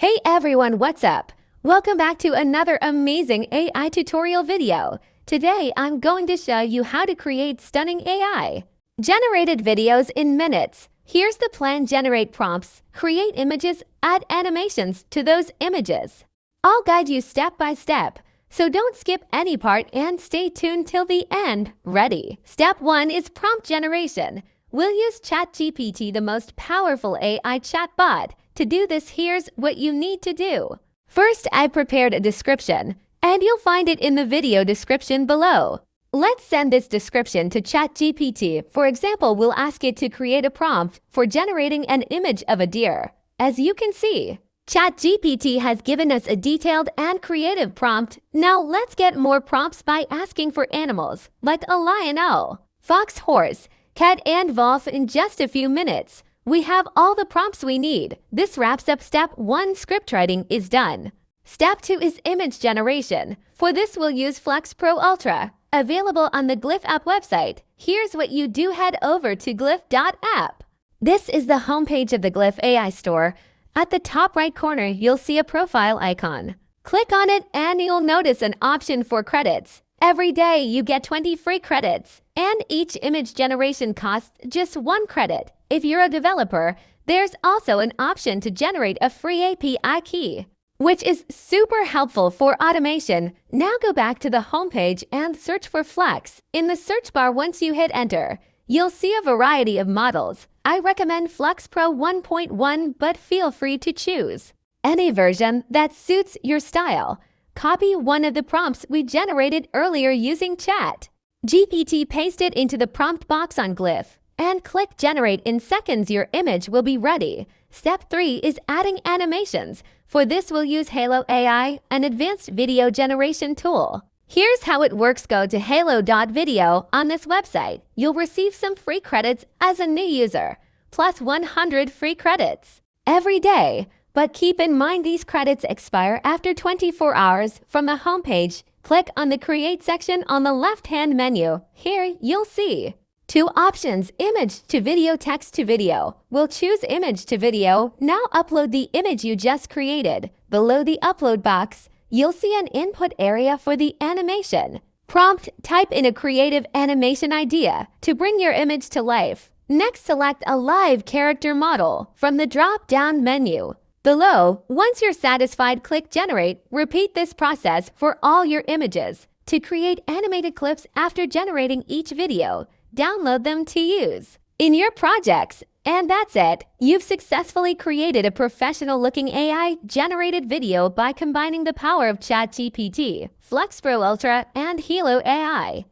Hey everyone, what's up? Welcome back to another amazing AI tutorial video. Today, I'm going to show you how to create stunning AI generated videos in minutes. Here's the plan: generate prompts, create images, add animations to those images. I'll guide you step by step, so don't skip any part and stay tuned till the end. Ready? Step 1 is prompt generation. We'll use ChatGPT, the most powerful AI chatbot. To do this, here's what you need to do. First, I prepared a description, and you'll find it in the video description below. Let's send this description to ChatGPT. For example, we'll ask it to create a prompt for generating an image of a deer. As you can see, ChatGPT has given us a detailed and creative prompt. Now let's get more prompts by asking for animals, like a lion, owl, fox, horse, cat, and wolf. In just a few minutes, we have all the prompts we need. This wraps up step 1. Script writing is done. Step 2 is image generation. For this, we'll use Flux Pro Ultra, available on the Gliff app website. Here's what you do: head over to gliff.app. This is the homepage of the Glif AI Store. At the top right corner, you'll see a profile icon. Click on it and you'll notice an option for credits. Every day, you get 20 free credits, and each image generation costs just 1 credit. If you're a developer, there's also an option to generate a free API key, which is super helpful for automation. Now go back to the homepage and search for Flux. In the search bar, once you hit enter, you'll see a variety of models. I recommend Flux Pro 1.1, but feel free to choose any version that suits your style. Copy one of the prompts we generated earlier using ChatGPT, paste it into the prompt box on Gliff, and click generate. In seconds, your image will be ready. Step 3 is adding animations. For this, we'll use Hailou AI, an advanced video generation tool. Here's how it works. Go to hailou.video on this website. You'll receive some free credits as a new user, plus 100 free credits every day. But keep in mind, these credits expire after 24 hours. From the homepage, click on the Create section on the left-hand menu. Here, you'll see 2 options: image to video, text to video. We'll choose image to video. Now upload the image you just created. Below the upload box, you'll see an input area for the animation prompt. Type in a creative animation idea to bring your image to life. Next, select a live character model from the drop-down menu below. Once you're satisfied, click generate. Repeat this process for all your images. To create animated clips after generating each video, download them to use in your projects. And that's it. You've successfully created a professional-looking AI-generated video by combining the power of ChatGPT, Flux Pro Ultra, and Hailou AI.